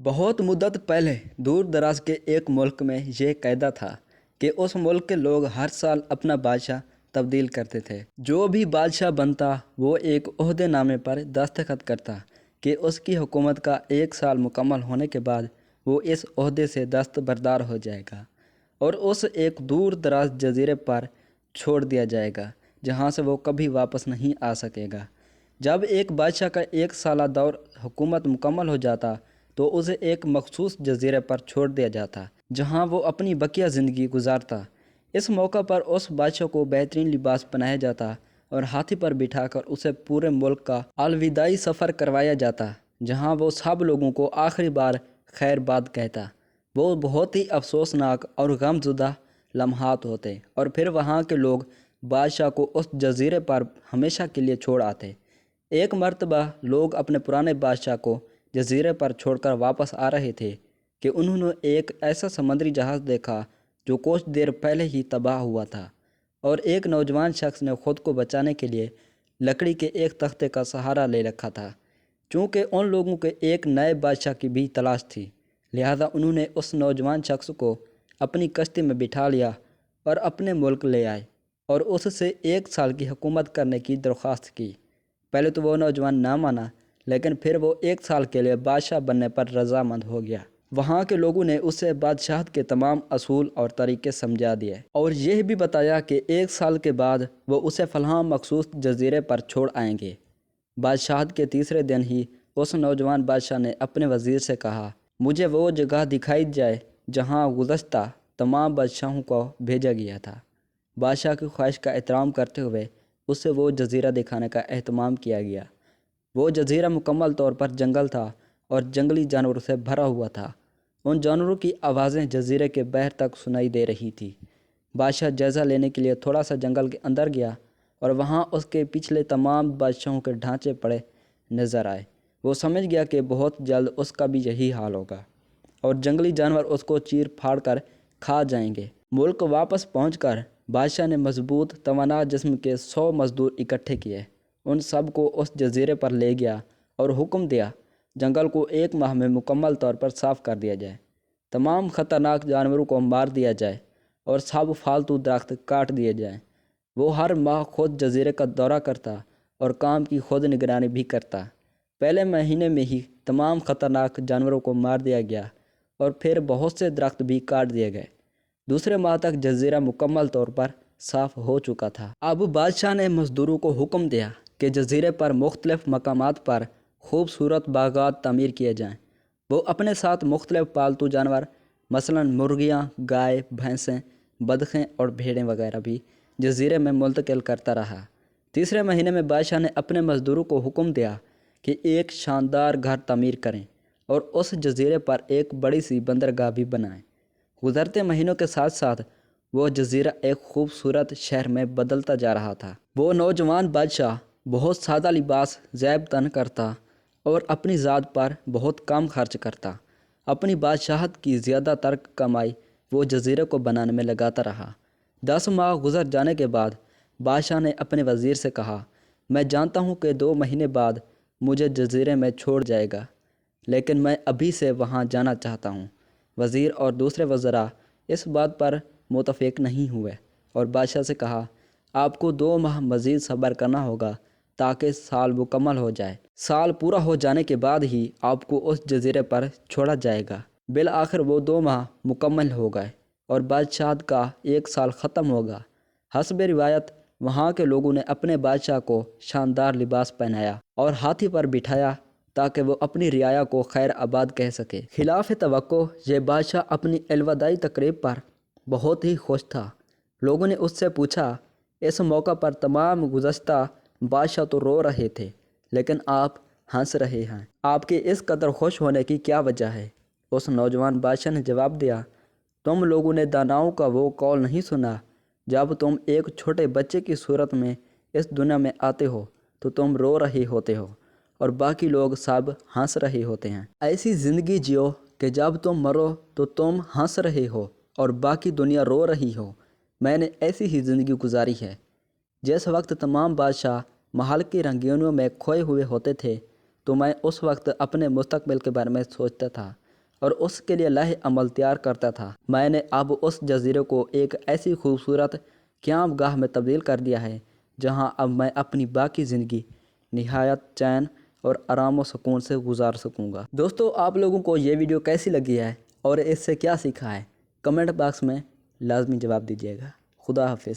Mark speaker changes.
Speaker 1: بہت مدت پہلے دور دراز کے ایک ملک میں یہ قاعدہ تھا کہ اس ملک کے لوگ ہر سال اپنا بادشاہ تبدیل کرتے تھے۔ جو بھی بادشاہ بنتا وہ ایک عہدے نامے پر دستخط کرتا کہ اس کی حکومت کا 1 سال مکمل ہونے کے بعد وہ اس عہدے سے دستبردار ہو جائے گا اور اس ایک دور دراز جزیرے پر چھوڑ دیا جائے گا جہاں سے وہ کبھی واپس نہیں آ سکے گا۔ جب ایک بادشاہ کا 1 سالہ دور حکومت مکمل ہو جاتا تو اسے ایک مخصوص جزیرے پر چھوڑ دیا جاتا جہاں وہ اپنی بقیہ زندگی گزارتا۔ اس موقع پر اس بادشاہ کو بہترین لباس پہنایا جاتا اور ہاتھی پر بٹھا کر اسے پورے ملک کا الوداعی سفر کروایا جاتا جہاں وہ سب لوگوں کو آخری بار خیر باد کہتا۔ وہ بہت ہی افسوسناک اور غم زدہ لمحات ہوتے اور پھر وہاں کے لوگ بادشاہ کو اس جزیرے پر ہمیشہ کے لیے چھوڑ آتے۔ ایک مرتبہ لوگ اپنے پرانے بادشاہ کو جزیرے پر چھوڑ کر واپس آ رہے تھے کہ انہوں نے ایک ایسا سمندری جہاز دیکھا جو کچھ دیر پہلے ہی تباہ ہوا تھا، اور ایک نوجوان شخص نے خود کو بچانے کے لیے لکڑی کے ایک تختے کا سہارا لے رکھا تھا۔ چونکہ ان لوگوں کے ایک نئے بادشاہ کی بھی تلاش تھی، لہذا انہوں نے اس نوجوان شخص کو اپنی کشتی میں بٹھا لیا اور اپنے ملک لے آئے اور اس سے 1 سال کی حکومت کرنے کی درخواست کی۔ پہلے تو وہ نوجوان نہ مانا، لیکن پھر وہ 1 سال کے لیے بادشاہ بننے پر رضامند ہو گیا۔ وہاں کے لوگوں نے اسے بادشاہت کے تمام اصول اور طریقے سمجھا دیے اور یہ بھی بتایا کہ 1 سال کے بعد وہ اسے فلاں مخصوص جزیرے پر چھوڑ آئیں گے۔ بادشاہت کے تیسرے دن ہی اس نوجوان بادشاہ نے اپنے وزیر سے کہا، مجھے وہ جگہ دکھائی جائے جہاں گزشتہ تمام بادشاہوں کو بھیجا گیا تھا۔ بادشاہ کی خواہش کا احترام کرتے ہوئے اسے وہ جزیرہ دکھانے کا اہتمام کیا گیا۔ وہ جزیرہ مکمل طور پر جنگل تھا اور جنگلی جانوروں سے بھرا ہوا تھا۔ ان جانوروں کی آوازیں جزیرے کے باہر تک سنائی دے رہی تھی۔ بادشاہ جائزہ لینے کے لیے تھوڑا سا جنگل کے اندر گیا اور وہاں اس کے پچھلے تمام بادشاہوں کے ڈھانچے پڑے نظر آئے۔ وہ سمجھ گیا کہ بہت جلد اس کا بھی یہی حال ہوگا اور جنگلی جانور اس کو چیر پھاڑ کر کھا جائیں گے۔ ملک واپس پہنچ کر بادشاہ نے مضبوط توانا جسم کے 100 مزدور اکٹھے کیے، ان سب کو اس جزیرے پر لے گیا اور حکم دیا جنگل کو 1 ماہ میں مکمل طور پر صاف کر دیا جائے، تمام خطرناک جانوروں کو مار دیا جائے اور سب فالتو درخت کاٹ دیے جائیں۔ وہ ہر ماہ خود جزیرے کا دورہ کرتا اور کام کی خود نگرانی بھی کرتا۔ پہلے مہینے میں ہی تمام خطرناک جانوروں کو مار دیا گیا اور پھر بہت سے درخت بھی کاٹ دیے گئے۔ دوسرے ماہ تک جزیرہ مکمل طور پر صاف ہو چکا تھا۔ اب بادشاہ نے مزدوروں کو حکم دیا کہ جزیرے پر مختلف مقامات پر خوبصورت باغات تعمیر کیے جائیں۔ وہ اپنے ساتھ مختلف پالتو جانور مثلاً مرغیاں، گائے، بھینسیں، بطخیں اور بھیڑیں وغیرہ بھی جزیرے میں منتقل کرتا رہا۔ تیسرے مہینے میں بادشاہ نے اپنے مزدوروں کو حکم دیا کہ ایک شاندار گھر تعمیر کریں اور اس جزیرے پر ایک بڑی سی بندرگاہ بھی بنائیں۔ گزرتے مہینوں کے ساتھ ساتھ وہ جزیرہ ایک خوبصورت شہر میں بدلتا جا رہا تھا۔ وہ نوجوان بادشاہ بہت سادہ لباس زیب تن کرتا اور اپنی ذات پر بہت کم خرچ کرتا۔ اپنی بادشاہت کی زیادہ تر کمائی وہ جزیرے کو بنانے میں لگاتا رہا۔ 10 ماہ گزر جانے کے بعد بادشاہ نے اپنے وزیر سے کہا، میں جانتا ہوں کہ 2 مہینے بعد مجھے جزیرے میں چھوڑ جائے گا، لیکن میں ابھی سے وہاں جانا چاہتا ہوں۔ وزیر اور دوسرے وزراء اس بات پر متفق نہیں ہوئے اور بادشاہ سے کہا، آپ کو 2 ماہ مزید صبر کرنا ہوگا تاکہ سال مکمل ہو جائے۔ سال پورا ہو جانے کے بعد ہی آپ کو اس جزیرے پر چھوڑا جائے گا۔ بالآخر وہ 2 ماہ مکمل ہو گئے اور بادشاہت کا 1 سال ختم ہوگا۔ حسب روایت وہاں کے لوگوں نے اپنے بادشاہ کو شاندار لباس پہنایا اور ہاتھی پر بٹھایا تاکہ وہ اپنی رعایا کو خیر آباد کہہ سکے۔ خلاف توقع یہ بادشاہ اپنی الوداعی تقریب پر بہت ہی خوش تھا۔ لوگوں نے اس سے پوچھا، اس موقع پر تمام گزشتہ بادشاہ تو رو رہے تھے لیکن آپ ہنس رہے ہیں، آپ کے اس قدر خوش ہونے کی کیا وجہ ہے؟ اس نوجوان بادشاہ نے جواب دیا، تم لوگوں نے داناؤں کا وہ قول نہیں سنا، جب تم ایک چھوٹے بچے کی صورت میں اس دنیا میں آتے ہو تو تم رو رہے ہوتے ہو اور باقی لوگ سب ہنس رہے ہوتے ہیں۔ ایسی زندگی جیو کہ جب تم مرو تو تم ہنس رہے ہو اور باقی دنیا رو رہی ہو۔ میں نے ایسی ہی زندگی گزاری ہے۔ جس وقت تمام بادشاہ محل کی رنگینیوں میں کھوئے ہوئے ہوتے تھے تو میں اس وقت اپنے مستقبل کے بارے میں سوچتا تھا اور اس کے لیے لاہ عمل تیار کرتا تھا۔ میں نے اب اس جزیرے کو ایک ایسی خوبصورت قیام گاہ میں تبدیل کر دیا ہے جہاں اب میں اپنی باقی زندگی نہایت چین اور آرام و سکون سے گزار سکوں گا۔ دوستو، آپ لوگوں کو یہ ویڈیو کیسی لگی ہے اور اس سے کیا سیکھا ہے؟ کمنٹ باکس میں لازمی جواب دیجیے گا۔ خدا حافظ۔